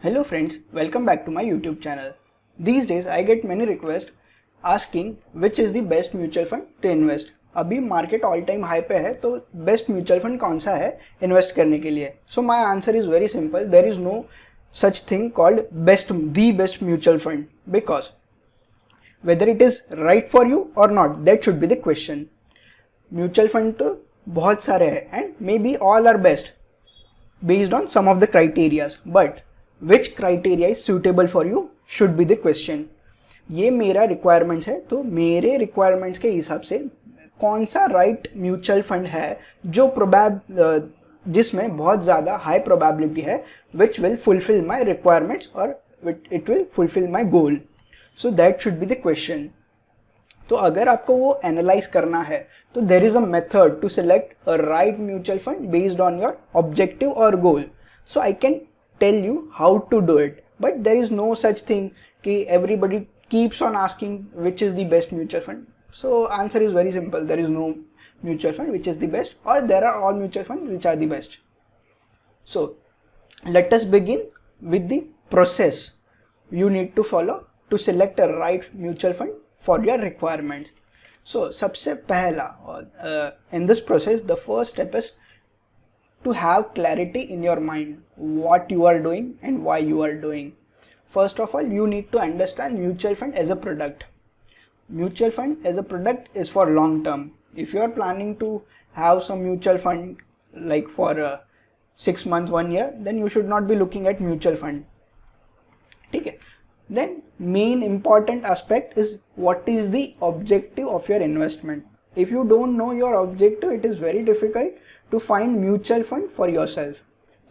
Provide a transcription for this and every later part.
Hello friends, welcome back to my YouTube channel. These days I get many requests asking which is the best mutual fund to invest. अभी market all time high पे है तो best mutual fund कौन सा है invest करने के लिए. So my answer is very simple. There is no such thing called best mutual fund because whether it is right for you or not, that should be the question. Mutual fund तो बहुत सारे हैं and maybe all are best based on some of the criterias, but which criteria is suitable for you should be the question. ये मेरा requirements है तो मेरे requirements के हिसाब से कौन सा right म्यूचुअल फंड है जो जिसमें बहुत ज़्यादा हाई probability है which will fulfill my requirements or it will fulfill my goal. So that should be the question. तो अगर आपको वो एनालाइज करना है तो there is a method to select a right mutual fund based on your objective और goal. So I can tell you how to do it, but there is no such thing कि everybody keeps on asking which is the best mutual fund. So answer is very simple. There is no mutual fund which is the best और there are all mutual fund which are the best. So let us begin with the process you need to follow to select a right mutual fund for your requirements. So सबसे पहला in this process the first step is to have clarity in your mind what you are doing and why you are doing. First of all, you need to understand mutual fund as a product. Mutual fund as a product is for long term. If you are planning to have some mutual fund like for 6 months, 1 year, then you should not be looking at mutual fund. ठीक है. Then main important aspect is what is the objective of your investment. If you don't know your objective, it is very difficult to find mutual fund for yourself.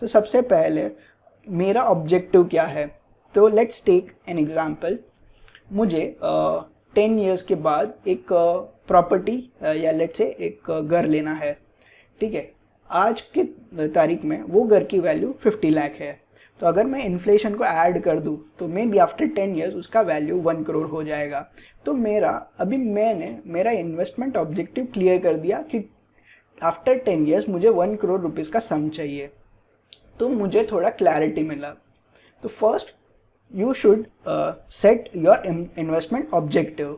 So सबसे पहले मेरा objective क्या है. तो let's take an example. मुझे 10 years के बाद एक प्रॉपर्टी या let's say एक घर लेना है. ठीक है. आज की तारीख में वो घर की वैल्यू 50 लाख है. तो अगर मैं इन्फ्लेशन को ऐड कर दूं तो मे बी आफ्टर 10 years उसका वैल्यू 1 करोड़ हो जाएगा. तो मैंने मेरा इन्वेस्टमेंट ऑब्जेक्टिव क्लियर कर दिया कि आफ्टर 10 years मुझे 1 करोड़ रुपीज़ का सम चाहिए. तो मुझे थोड़ा क्लैरिटी मिला. तो first you should set your investment objective.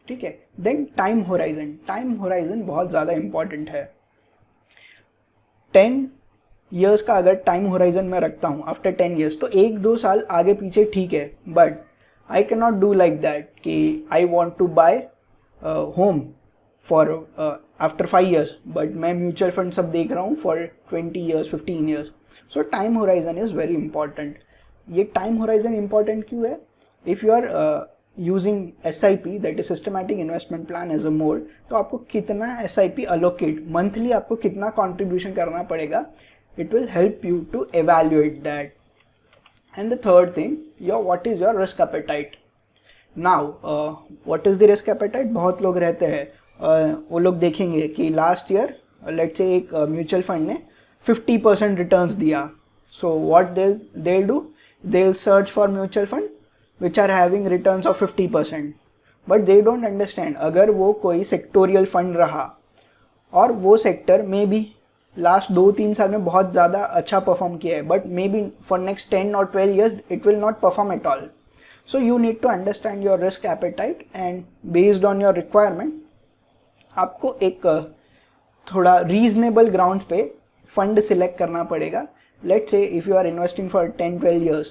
ठीक है. देन टाइम होराइजन बहुत ज़्यादा इंपॉर्टेंट है. 10 years का अगर टाइम होराइजन में रखता हूँ आफ्टर 10 years तो 1-2 साल आगे पीछे ठीक है, but I can not do like that कि I want to buy home for after 5 years, but मैं म्यूचुअल फंड सब देख रहा हूँ for 20 years 15 years. So time horizon is very important. ये टाइम होराइजन इंपॉर्टेंट क्यों है? If you are using SIP that is systematic investment plan as a mode, तो आपको कितना SIP अलोकेट मंथली आपको कितना कॉन्ट्रीब्यूशन करना पड़ेगा, it will help you to evaluate that. And the third thing, what is your risk appetite. Now what is the risk appetite? बहुत लोग रहते हैं वो लोग देखेंगे कि लास्ट ईयर लेट्स से एक म्यूचुअल फंड ने 50% रिटर्न्स दिया. So what they'll do, they'll search for mutual fund which are having returns of 50%, but they don't understand अगर वो कोई सेक्टोरियल फंड रहा और वो सेक्टर में भी लास्ट 2-3 साल में बहुत ज़्यादा अच्छा परफॉर्म किया है, but maybe for next 10 और 12 years it will not perform at all. So you need to understand your risk appetite and based on your requirement आपको एक थोड़ा रीजनेबल ग्राउंड पे फंड सिलेक्ट करना पड़ेगा. Let's say if you are investing for 10-12 years,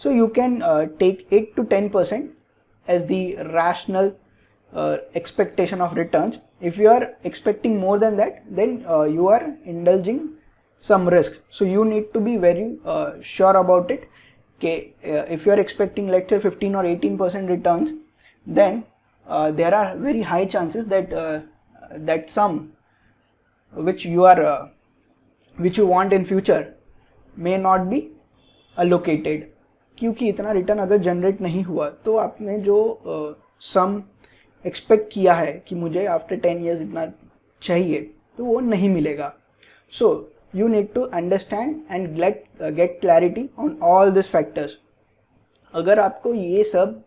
so you can take 8-10% as the rational expectation of returns. If you are expecting more than that, then you are indulging some risk. So you need to be very sure about it. Okay, if you are expecting let's say 15 or 18% returns, then there are very high chances that that sum which you want in future may not be allocated. क्योंकि इतना return अगर generate नहीं हुआ तो आपने जो सम expect किया है कि मुझे आफ्टर 10 years इतना चाहिए तो वो नहीं मिलेगा. So you need to understand and get clarity on all this factors. अगर आपको ये सब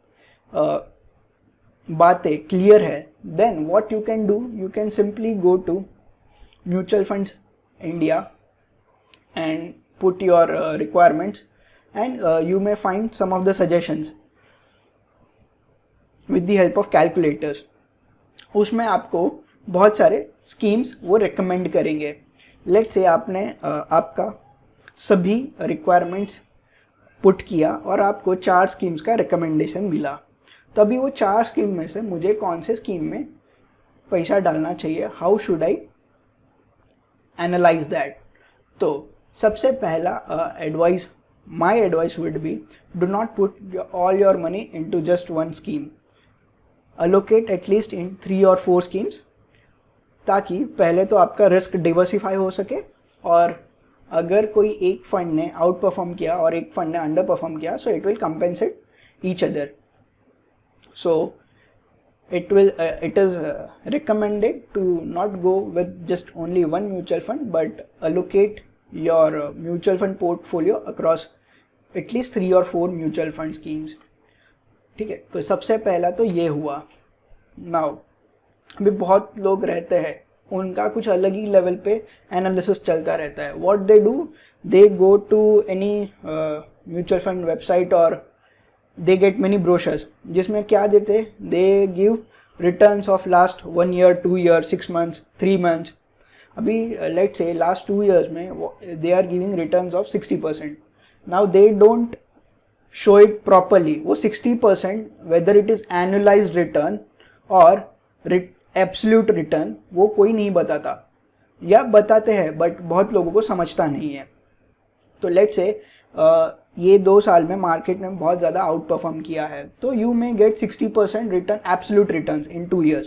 बातें क्लियर है, then what you can do, you can simply go to mutual funds India and put your requirements and you may find some of the suggestions with the help of calculators. उसमें आपको बहुत सारे schemes वो recommend करेंगे. Let's say आपने आपका सभी requirements put किया और आपको 4 स्कीम्स का रिकमेंडेशन मिला. तो अभी वो 4 स्कीम में से मुझे कौन से स्कीम में पैसा डालना चाहिए, how should I analyse that. तो सबसे पहला advice, my advice would be, do not put all your money into just one scheme. Allocate at least in 3 और 4 स्कीम्स, ताकि पहले तो आपका रिस्क डिवर्सिफाई हो सके, और अगर कोई एक फंड ने आउट परफॉर्म किया और एक फंड ने अंडर परफॉर्म किया, so it will compensate each other. So it is recommended to not go with just only one mutual fund, but allocate your mutual fund portfolio across at least 3 or 4 mutual fund schemes. ठीक है, तो सबसे पहला तो ये हुआ. Now अभी बहुत लोग रहते हैं, उनका कुछ अलग ही लेवल पे एनालिसिस चलता रहता है. What they do, they go to any mutual fund website और they get many brochures जिसमें क्या देते, they give returns of last 1 year, 2 years, 6 months, 3 months. अभी let's say last 2 years में they are giving returns of 60%. now they don't show it properly. वो 60% whether it is annualized return or absolute return वो कोई नहीं बताता, या बताते हैं बट बहुत लोगों को समझता नहीं है. तो let's say ये 2 साल में मार्केट ने बहुत ज़्यादा आउट परफॉर्म किया है, तो you may gate 60% return, absolute returns in 2 years.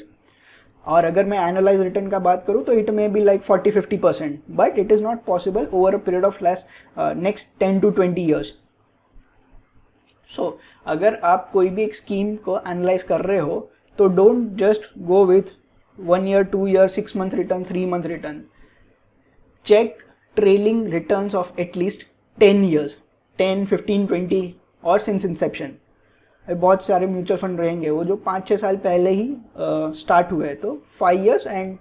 और अगर मैं एनालाइज रिटर्न का बात करूँ तो it may be like 40-50%, but it is not possible over a period of next 10 to 20 years. सो अगर आप कोई भी एक स्कीम को एनालाइज कर रहे हो, तो don't just go with 1 year, 2 year, 6 month return, 3 month return. Check trailing returns of at least 10 years, 10, 15, 20 और सिंस इंसेप्शन. बहुत सारे म्यूचुअल फंड रहेंगे वो जो 5-6 साल पहले ही स्टार्ट हुए, तो 5 years एंड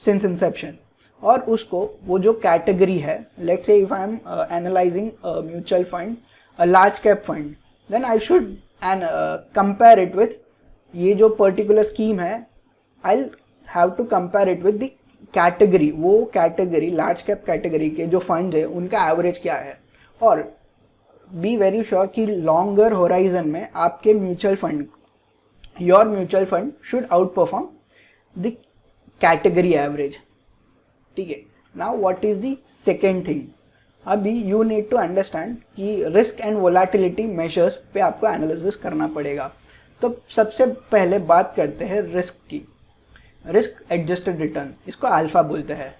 सिंस इंसेप्शन. और उसको वो जो कैटेगरी है, let's say if I am analysing mutual fund, a large cap fund, then I should and compare it with ये जो पर्टिकुलर स्कीम है. I have to compare it with the category. वो category, large cap category के जो fund है उनका average क्या है, और बी वेरी श्योर कि लॉन्गर होराइजन में आपके mutual fund, your mutual fund should outperform the category average. ठीक है. Now what is the second thing, अभी यू नीड टू अंडरस्टैंड कि रिस्क एंड वोलेटिलिटी मेजर्स पे आपको एनालिसिस करना पड़ेगा. तो सबसे पहले बात करते हैं रिस्क की. रिस्क एडजस्टेड रिटर्न, इसको अल्फा बोलते हैं.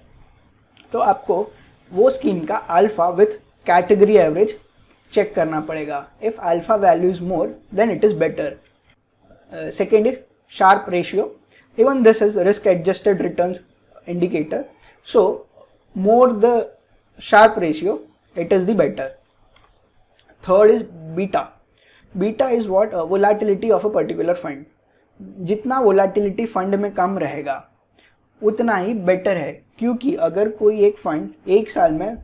तो आपको वो स्कीम का alpha with category average check करना पड़ेगा. If alpha value is more than it is better. Second is Sharpe ratio. Even this is risk adjusted returns indicator. So more the Sharpe ratio it is the better. Third is beta. Beta is what, volatility of a particular fund. जितना volatility fund में कम रहेगा उतना ही better है, क्योंकि अगर कोई एक फंड एक साल में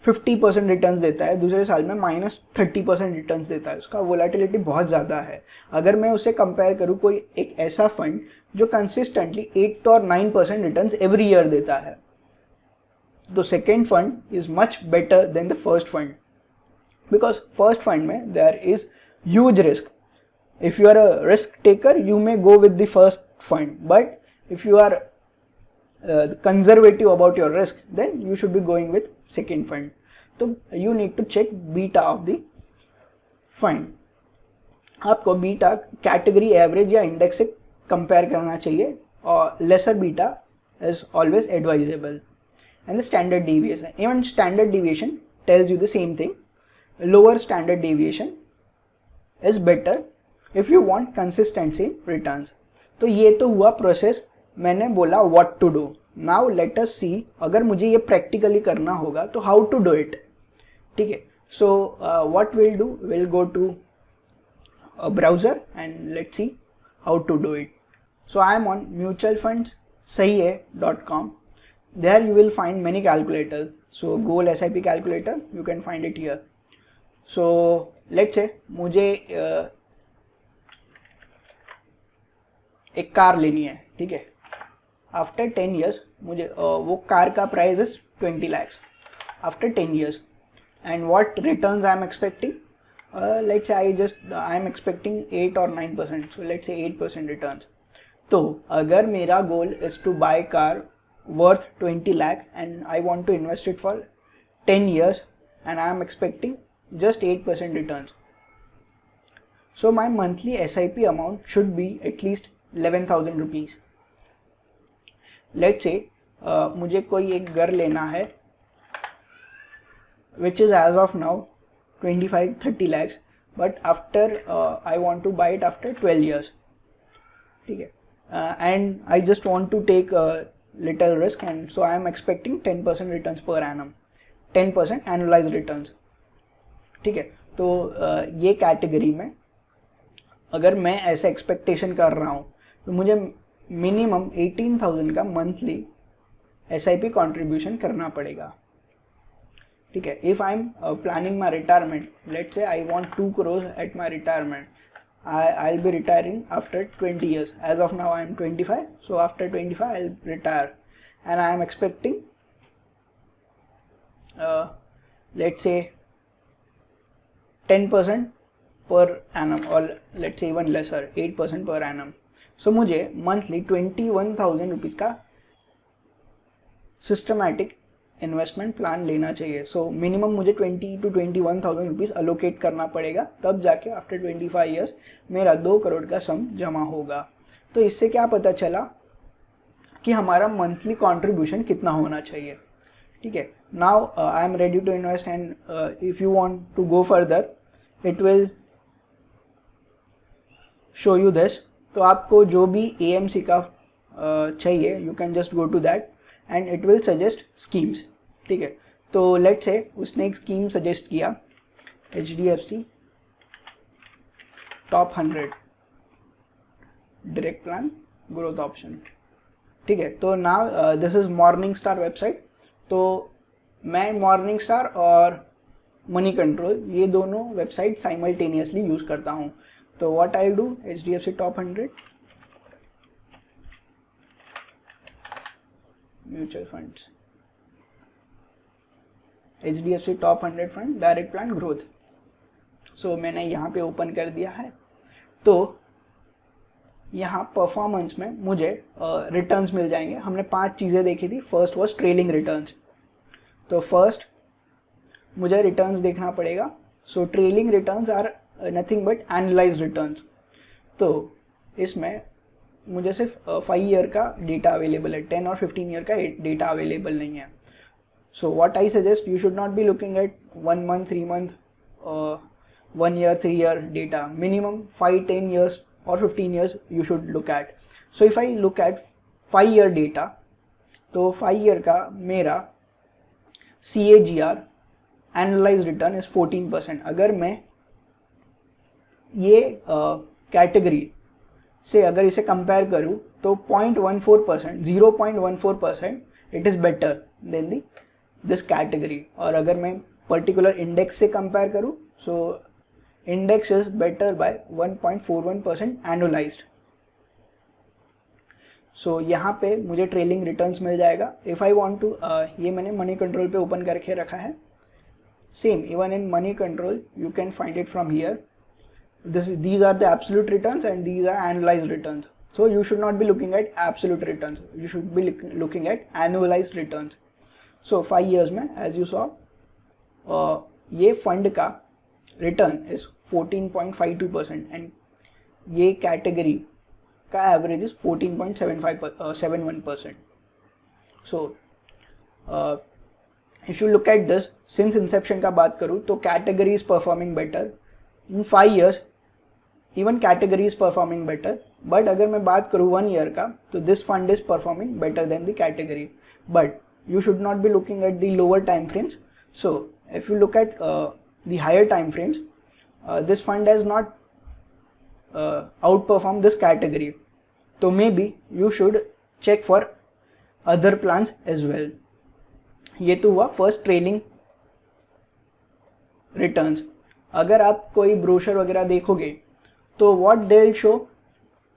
50% रिटर्न्स देता है, दूसरे साल में -30% रिटर्न्स देता है, उसका वोलेटिलिटी बहुत ज़्यादा है. अगर मैं उसे कंपेयर करूँ कोई एक ऐसा फंड जो कंसिस्टेंटली 8 और 9% रिटर्न्स एवरी ईयर देता है, तो second fund is much better than the first fund, because first fund में there is huge risk. If you are a risk taker, you may go with the first fund, but if you are conservative about your risk, then you should be going with second fund. So you need to check beta of the fund. आपको beta category average या index से compare करना चाहिए, और lesser beta is always advisable. And the standard deviation, even standard deviation tells you the same thing. Lower standard deviation is better if you want consistency returns. तो ये तो हुआ process, मैंने बोला what to do. Now let us see, अगर मुझे ये practically करना होगा तो हाउ टू डू इट. ठीक है. So what will do, will go to a browser and let's see how to do it. So I am on mutualfundssahihai.com. There you will find many calculators. So goal SIP calculator, you can find it here. So let's say मुझे एक car लेनी है, ठीक है। After 10 years मुझे वो car का price is 20 lakhs after 10 years, and what returns I am expecting, let's say I am expecting 8 or 9%, so let's say 8% returns. तो अगर मेरा गोल is to buy car worth 20 lakh and I want to invest it for 10 years and I am expecting just 8% returns, so my monthly SIP amount should be at least 11,000 rupees. Let's say मुझे कोई एक घर लेना है which is as of now 25-30 lakhs, but after I want to buy it after 12 years, ठीक है, and I just want to take a little risk, and so I am expecting 10% returns per annum, 10% annualized returns, ठीक है। तो ये category में अगर मैं ऐसे एक्सपेक्टेशन कर रहा हूँ तो मुझे मिनिमम 18,000 का मंथली SIP कॉन्ट्रीब्यूशन करना पड़ेगा, ठीक है। If I am planning my retirement, let's say I want 2 crores at my retirement, I will be retiring after 20 years. As of now I am 25, so after 25 I will retire and I am expecting let's say 10% per annum, और let's say even laser 8% पर annum. So मुझे monthly 21,000 rupees का systematic investment plan लेना चाहिए। So minimum मुझे 20 to 21,000 rupees allocate करना पड़ेगा, तब जाके आफ्टर 25 years मेरा 2 करोड़ का सम जमा होगा। तो इससे क्या पता चला कि हमारा मंथली कंट्रीब्यूशन कितना होना चाहिए, ठीक है। Now I am ready to invest, and if you want to go further it will show you this. तो आपको जो भी AMC का चाहिए, you can just go to that and it will suggest schemes, ठीक है। तो लेट्स से उसने एक स्कीम सजेस्ट किया, HDFC top 100 direct plan growth option, ठीक है। तो now this is Morningstar website. तो मैं मॉर्निंग स्टार और मनी कंट्रोल ये दोनों वेबसाइट साइमल्टेनियसली यूज़ करता हूँ। तो what I do, HDFC top 100 mutual funds, HDFC top 100 fund direct plan growth. So मैंने यहाँ पे ओपन कर दिया है। तो यहाँ परफॉर्मेंस में मुझे रिटर्न्स मिल जाएंगे। हमने 5 चीज़ें देखी थी। First was trailing returns. तो फर्स्ट मुझे रिटर्न्स देखना पड़ेगा। So trailing returns are nothing but analysed returns. तो इसमें मुझे सिर्फ 5 ईयर का डेटा अवेलेबल है, 10 और 15 ईयर का डेटा अवेलेबल नहीं है। So what I suggest, you should not be looking at 1 month, 3 month, 1 year, 3 year data. Minimum 5, 10 years or 15 years you should look at. So if I look at 5 year data, तो 5 year का मेरा CAGR annualized return is 14%. अगर मैं ये category से अगर इसे compare करूँ तो 0.14%, 0.14% it is better than the this category. और अगर मैं पर्टिकुलर इंडेक्स से कंपेयर करूँ, so index is better by 1.41% annualised. So यहाँ पे मुझे ट्रेलिंग रिटर्न्स मिल जाएगा। इफ़ आई वांट टू, ये मैंने मनी कंट्रोल पे ओपन करके रखा है। Same even in money control you can find it from here. These are the absolute returns and these are annualized returns. So you should not be looking at absolute returns. You should be looking at annualized returns. So 5 years में as you saw, ये fund का return is 14.52% and ये category का average is 14.71%. So if you look at this, since inception का बात करूँ तो category is performing better. In 5 years even category is performing better, but अगर मैं बात करूँ 1 ईयर का तो this fund is performing better than the category, but you should not be looking at the lower time frames. So if you look at the higher time frames, this fund has not outperformed this category, so maybe you should check for other plans as well. ये तो हुआ first trailing returns. अगर आप कोई brochure वगैरह देखोगे तो what they will show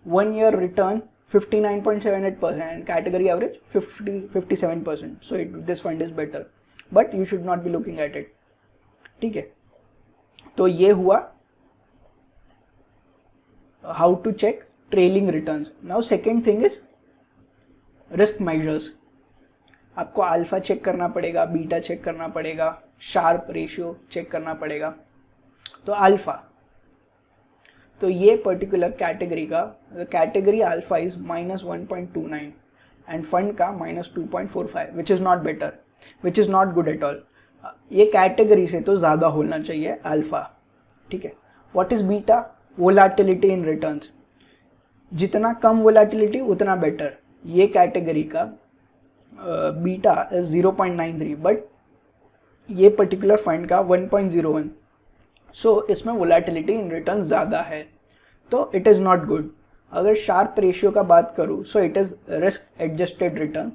1 year return 59.78% and category average 57%. So this fund is better, but you should not be looking at it. ठीक है, तो ये हुआ how to check trailing returns. Now second thing is risk measures. आपको alpha check करना पड़ेगा, beta check करना पड़ेगा, शार्प रेशियो चेक करना पड़ेगा. तो अल्फा, तो ये पर्टिकुलर कैटेगरी का category alpha is -1.29 end fund का -2.45, विच is not better, which is not good at all. ये कैटेगरी से तो ज़्यादा होना चाहिए अल्फा. ठीक है. What is beta? Volatility in returns. जितना कम वोलाटिलिटी उतना बेटर. ये कैटेगरी का बीटा इज 0.93, बट ये पर्टिकुलर फंड का 1.01. सो इसमें वोलाटिलिटी इन रिटर्न ज़्यादा है, तो इट इज़ नॉट गुड. अगर शार्प रेशियो का बात करूँ so it is risk adjusted return.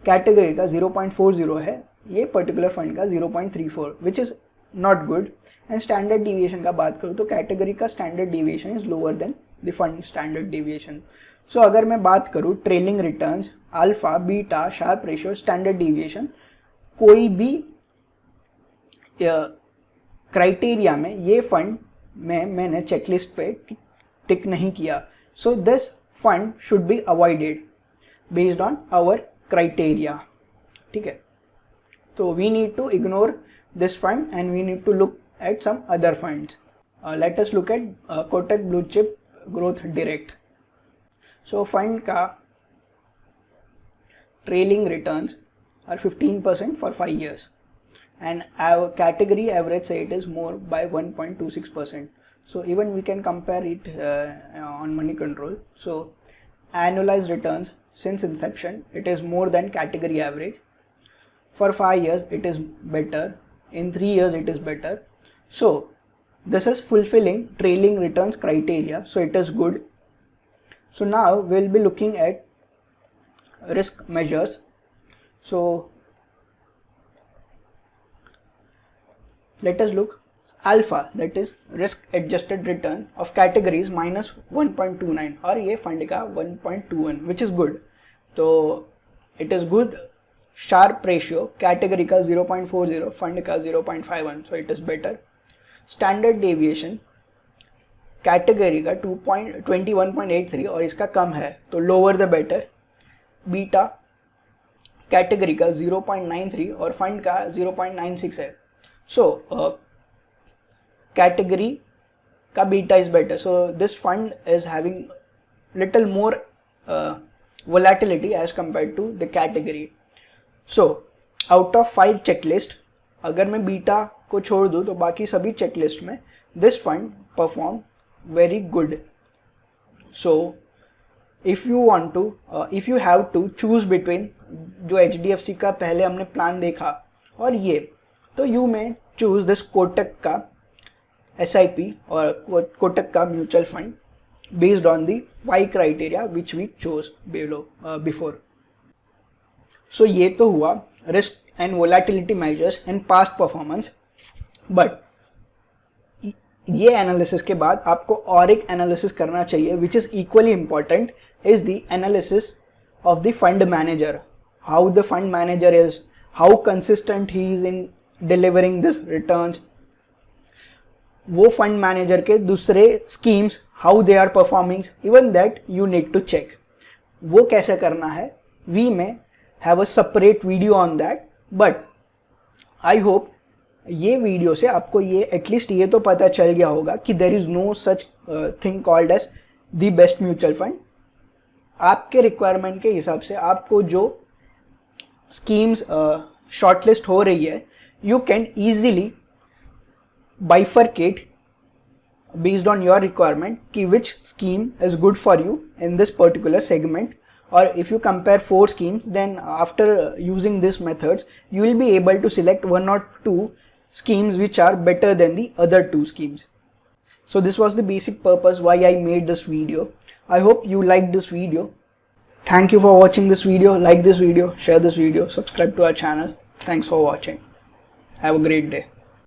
Category का 0.40 है, ये पर्टिकुलर फंड का 0.34, which is not good. And standard deviation का बात करूँ तो कैटेगरी का standard deviation is lower than the fund standard deviation. So अगर मैं बात करूँ trailing returns, alpha, beta, Sharpe ratio, standard deviation, कोई भी क्राइटेरिया में ये फंड में मैंने चेकलिस्ट पे टिक नहीं किया. So this fund should be avoided based on our criteria. ठीक है, तो we need to ignore this fund and we need to look at some other funds. Let us look at Kotak blue chip growth direct. So fund का trailing returns are 15% for 5 years. And our category average say it is more by 1.26%. So even we can compare it on money control. So annualized returns since inception it is more than category average. For 5 years it is better. In 3 years it is better. So this is fulfilling trailing returns criteria. So it is good. So now we'll be looking at risk measures. So let us look alpha, that is risk adjusted return of categories -1.29 और ये fund का 1.21, which is good. तो it is good. Sharpe ratio category का 0.40, fund का 0.51, so it is better. Standard deviation category का 21.83 और इसका कम है, तो lower the better. Beta category का 0.93 और फंड का 0.96 है. So category ka beta is better, so this fund is having little more volatility as compared to the category. So out of 5 checklist, अगर मैं बीटा को छोड़ दूँ तो बाकी सभी checklist में this fund perform very good. So if you want to if you have to choose between जो HDFC का पहले हमने प्लान देखा और ये, तो यू में चूज दिस कोटक का SIP और कोटक का mutual fund based on the 5 criteria which we chose before. So ये तो हुआ risk and volatility measures and past performance. But ये एनालिसिस के बाद आपको और एक एनालिसिस करना चाहिए which is equally important, is the analysis of the fund manager. How the fund manager is, how consistent he is in delivering this returns. वो fund manager के दूसरे schemes how they are performing, even that you need to check. वो कैसे करना है, we में have a separate video on that. But I hope ये video से आपको ये एटलीस्ट ये तो पता चल गया होगा कि there is no such thing called as the best mutual fund. आपके रिक्वायरमेंट के हिसाब से आपको जो स्कीम्स शॉर्टलिस्ट हो रही है, you can easily bifurcate based on your requirement ki which scheme is good for you in this particular segment. Or if you compare 4 schemes, then after using these methods you will be able to select 1 or 2 schemes which are better than the other 2 schemes. So this was the basic purpose why I made this video. I hope you liked this video. Thank you for watching this video. Like this video, share this video, subscribe to our channel. Thanks for watching. Have a great day.